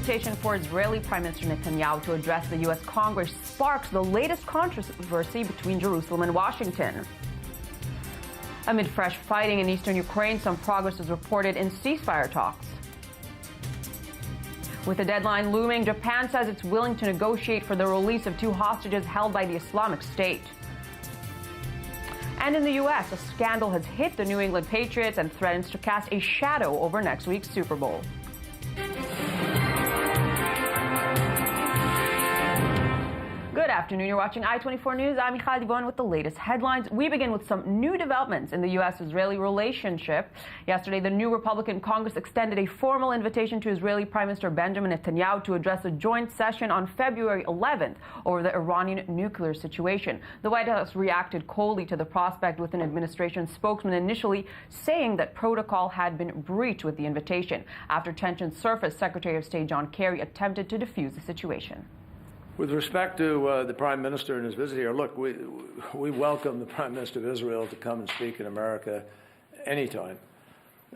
invitation for Israeli Prime Minister Netanyahu to address the U.S. Congress sparks the latest controversy between Jerusalem and Washington. Amid fresh fighting in eastern Ukraine, some progress is reported in ceasefire talks. With the deadline looming, Japan says it's willing to negotiate for the release of 2 hostages held by the Islamic State. And in the U.S., a scandal has hit the New England Patriots and threatens to cast a shadow over next week's Super Bowl. Good afternoon. You're watching I-24 News. I'm Michal with the latest headlines. We begin with some new developments in the U.S.-Israeli relationship. Yesterday, the new Republican Congress extended a formal invitation to Israeli Prime Minister Benjamin Netanyahu to address a joint session on February 11th over the Iranian nuclear situation. The White House reacted coldly to the prospect, with an administration spokesman initially saying that protocol had been breached with the invitation. After tensions surfaced, Secretary of State John Kerry attempted to defuse the situation. With respect to the Prime Minister and his visit here, look, we welcome the Prime Minister of Israel to come and speak in America anytime.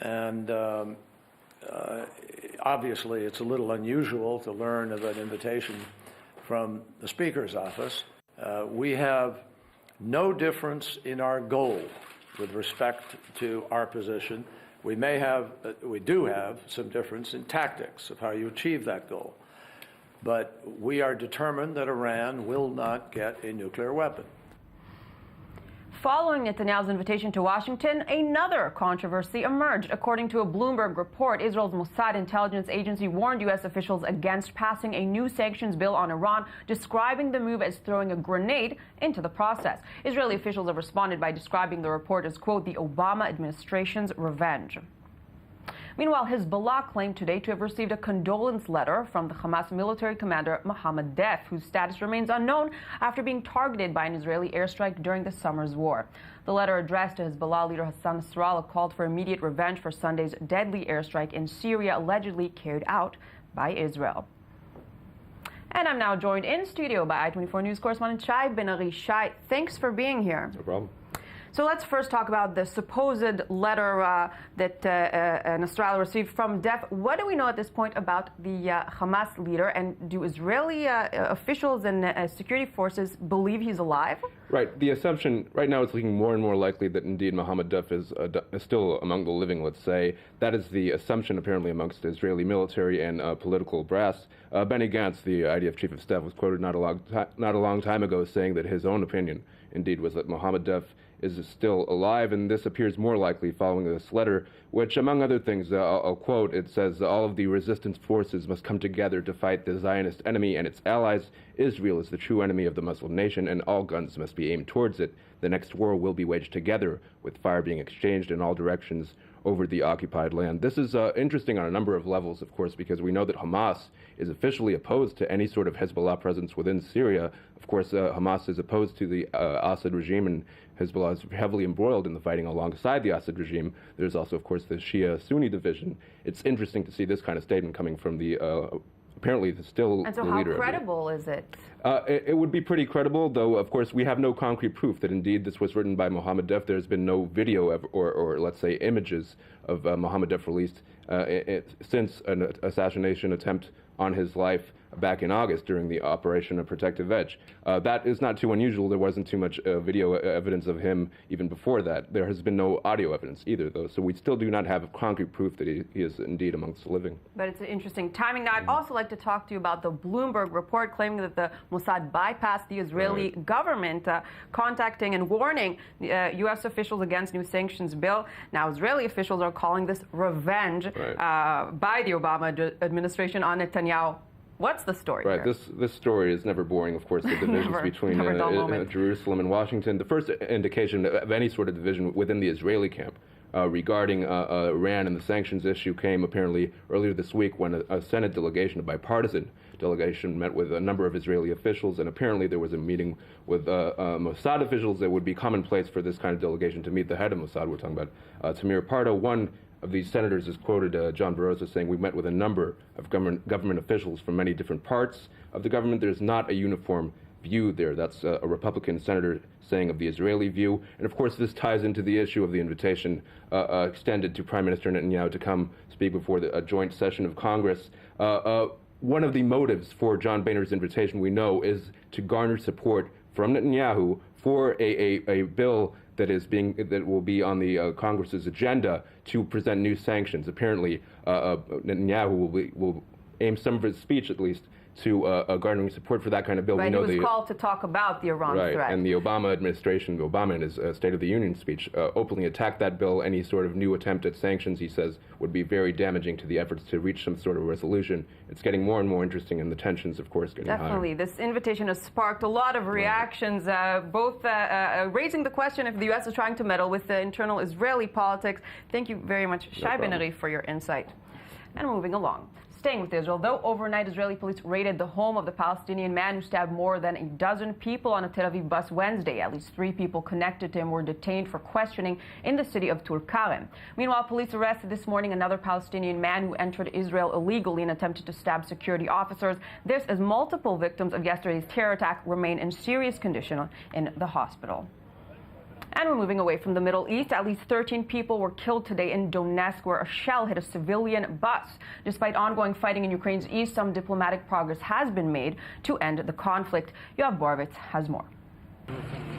And obviously, it's a little unusual to learn of an invitation from the Speaker's office. We have no difference in our goal with respect to our position. We do have some difference in tactics of how you achieve that goal. But we are determined that Iran will not get a nuclear weapon. Following Netanyahu's invitation to Washington, another controversy emerged. According to a Bloomberg report, Israel's Mossad intelligence agency warned U.S. officials against passing a new sanctions bill on Iran, describing the move as throwing a grenade into the process. Israeli officials have responded by describing the report as, quote, the Obama administration's revenge. Meanwhile, Hezbollah claimed today to have received a condolence letter from the Hamas military commander Mohammed Deif, whose status remains unknown after being targeted by an Israeli airstrike during the summer's war. The letter addressed to Hezbollah leader Hassan Nasrallah called for immediate revenge for Sunday's deadly airstrike in Syria, allegedly carried out by Israel. And I'm now joined in studio by I-24 News correspondent Shai Ben-Ari. Shai, thanks for being here. No problem. So let's first talk about the supposed letter that Nasrallah received from Deif. What do we know at this point about the Hamas leader, and do Israeli officials and security forces believe he's alive? Right. The assumption right now is looking more and more likely that indeed Mohammed Deif is still among the living, let's say. That is the assumption apparently amongst the Israeli military and political brass. Benny Gantz, the IDF chief of staff, was quoted not a long time ago saying that his own opinion indeed was that Mohammed Deif is still alive, and this appears more likely following this letter, which, among other things, I'll quote, it says, all of the resistance forces must come together to fight the Zionist enemy and its allies. Israel is the true enemy of the Muslim nation, and all guns must be aimed towards it. The next war will be waged together, with fire being exchanged in all directions over the occupied land. This is interesting on a number of levels, of course, because we know that Hamas is officially opposed to any sort of Hezbollah presence within Syria. Of course, Hamas is opposed to the Assad regime, and Hezbollah is heavily embroiled in the fighting alongside the Assad regime. There's also, of course, the Shia-Sunni division. It's interesting to see this kind of statement coming from the apparently still and so the leader. How credible is it? It would be pretty credible, though, of course, we have no concrete proof that indeed this was written by Mohammed Deif. There's been no video or let's say, images of Mohammed Deif released since an assassination attempt on his life back in August during the Operation Protective Edge. That is not too unusual. There wasn't too much video evidence of him even before that. There has been no audio evidence either, though, so we still do not have concrete proof that he is indeed amongst the living. But it's an interesting timing. Now, I'd also like to talk to you about the Bloomberg report claiming that the Mossad bypassed the Israeli government, contacting and warning U.S. officials against new sanctions bill. Now, Israeli officials are calling this revenge by the Obama administration on Netanyahu. What's the story here? Right, this story is never boring, of course, the divisions between Jerusalem and Washington. The first indication of any sort of division within the Israeli camp regarding Iran and the sanctions issue came apparently earlier this week when a Senate delegation, a bipartisan delegation, met with a number of Israeli officials, and apparently there was a meeting with Mossad officials. That would be commonplace for this kind of delegation to meet the head of Mossad. We're talking about Tamir Pardo. One of these senators is quoted, John Barroso, saying, we met with a number of government officials from many different parts of the government. There's not a uniform view there. That's a Republican senator saying of the Israeli view. And of course, this ties into the issue of the invitation extended to Prime Minister Netanyahu to come speak before a joint session of Congress. one of the motives for John Boehner's invitation, we know, is to garner support from Netanyahu for a bill that will be on the Congress's agenda to present new sanctions. Apparently, Netanyahu will aim some of his speech, at least, to garnering support for that kind of bill. Right, he was called to talk about the Iran threat. And the Obama administration, Obama in his State of the Union speech, openly attacked that bill. Any sort of new attempt at sanctions, he says, would be very damaging to the efforts to reach some sort of resolution. It's getting more and more interesting, and the tensions, of course, getting Definitely. higher. This invitation has sparked a lot of reactions, both raising the question if the U.S. is trying to meddle with the internal Israeli politics. Thank you very much, Shai Ben-Ari, for your insight. And moving along. Staying with Israel, though, overnight Israeli police raided the home of the Palestinian man who stabbed more than a dozen people on a Tel Aviv bus Wednesday. At least 3 people connected to him were detained for questioning in the city of Tulkarem. Meanwhile, police arrested this morning another Palestinian man who entered Israel illegally and attempted to stab security officers. This as multiple victims of yesterday's terror attack remain in serious condition in the hospital. And we're moving away from the Middle East. At least 13 people were killed today in Donetsk, where a shell hit a civilian bus. Despite ongoing fighting in Ukraine's east, some diplomatic progress has been made to end the conflict. Yoav Borovitz has more.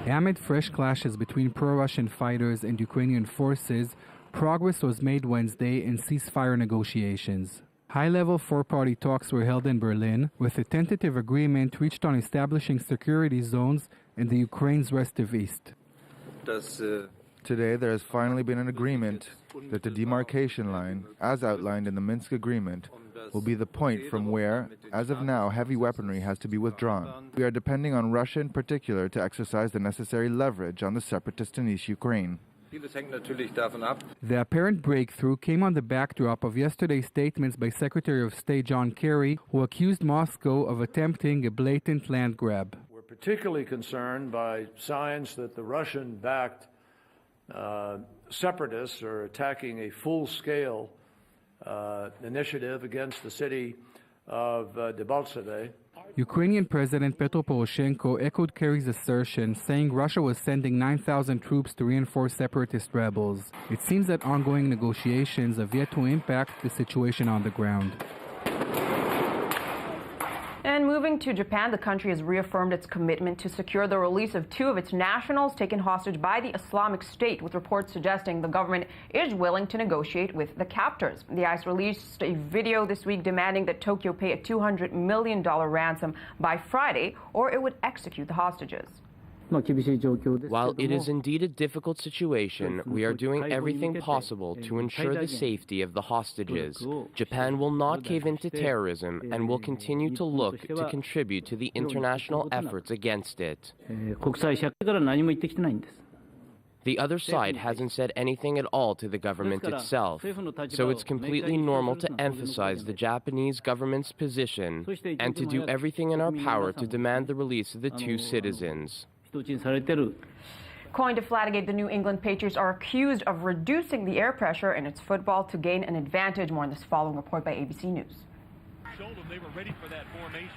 Amid fresh clashes between pro-Russian fighters and Ukrainian forces, progress was made Wednesday in ceasefire negotiations. High-level four-party talks were held in Berlin, with a tentative agreement reached on establishing security zones in the Ukraine's restive east. Today, there has finally been an agreement that the demarcation line, as outlined in the Minsk Agreement, will be the point from where, as of now, heavy weaponry has to be withdrawn. We are depending on Russia in particular to exercise the necessary leverage on the separatists in East Ukraine. The apparent breakthrough came on the backdrop of yesterday's statements by Secretary of State John Kerry, who accused Moscow of attempting a blatant land grab. Particularly concerned by signs that the Russian-backed separatists are attacking a full-scale initiative against the city of Debaltseve. Ukrainian President Petro Poroshenko echoed Kerry's assertion, saying Russia was sending 9,000 troops to reinforce separatist rebels. It seems that ongoing negotiations have yet to impact the situation on the ground. And moving to Japan, the country has reaffirmed its commitment to secure the release of 2 of its nationals taken hostage by the Islamic State, with reports suggesting the government is willing to negotiate with the captors. The ICE released a video this week demanding that Tokyo pay a $200 million ransom by Friday, or it would execute the hostages. While it is indeed a difficult situation, we are doing everything possible to ensure the safety of the hostages. Japan will not cave into terrorism and will continue to look to contribute to the international efforts against it. The other side hasn't said anything at all to the government itself, so it's completely normal to emphasize the Japanese government's position and to do everything in our power to demand the release of the 2 citizens. Coined to Flatigate, the New England Patriots are accused of reducing the air pressure in its football to gain an advantage. More in this following report by ABC News.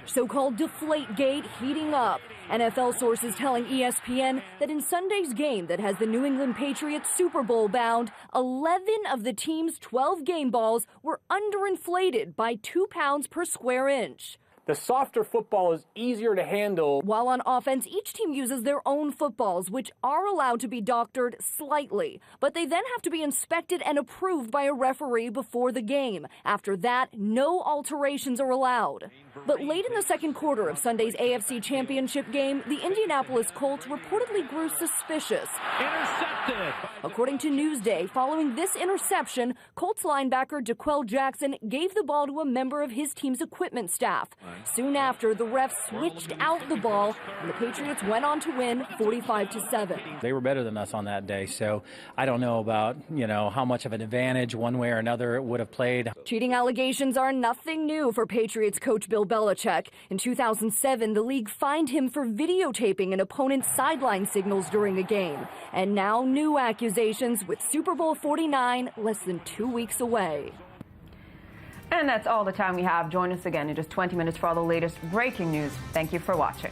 So-called Deflategate heating up. NFL sources telling ESPN that in Sunday's game that has the New England Patriots Super Bowl bound, 11 of the team's 12 game balls were underinflated by 2 pounds per square inch. The softer football is easier to handle. While on offense, each team uses their own footballs, which are allowed to be doctored slightly. But they then have to be inspected and approved by a referee before the game. After that, no alterations are allowed. But late in the second quarter of Sunday's AFC Championship game, the Indianapolis Colts reportedly grew suspicious. Intercepted! According to Newsday, following this interception, Colts linebacker DeQuell Jackson gave the ball to a member of his team's equipment staff. Soon after, the refs switched out the ball, and the Patriots went on to win 45-7. They were better than us on that day, so I don't know about, how much of an advantage one way or another it would have played. Cheating allegations are nothing new for Patriots coach Bill Belichick. In 2007, the league fined him for videotaping an opponent's sideline signals during a game. And now new accusations with Super Bowl 49 less than 2 weeks away. And that's all the time we have. Join us again in just 20 minutes for all the latest breaking news. Thank you for watching.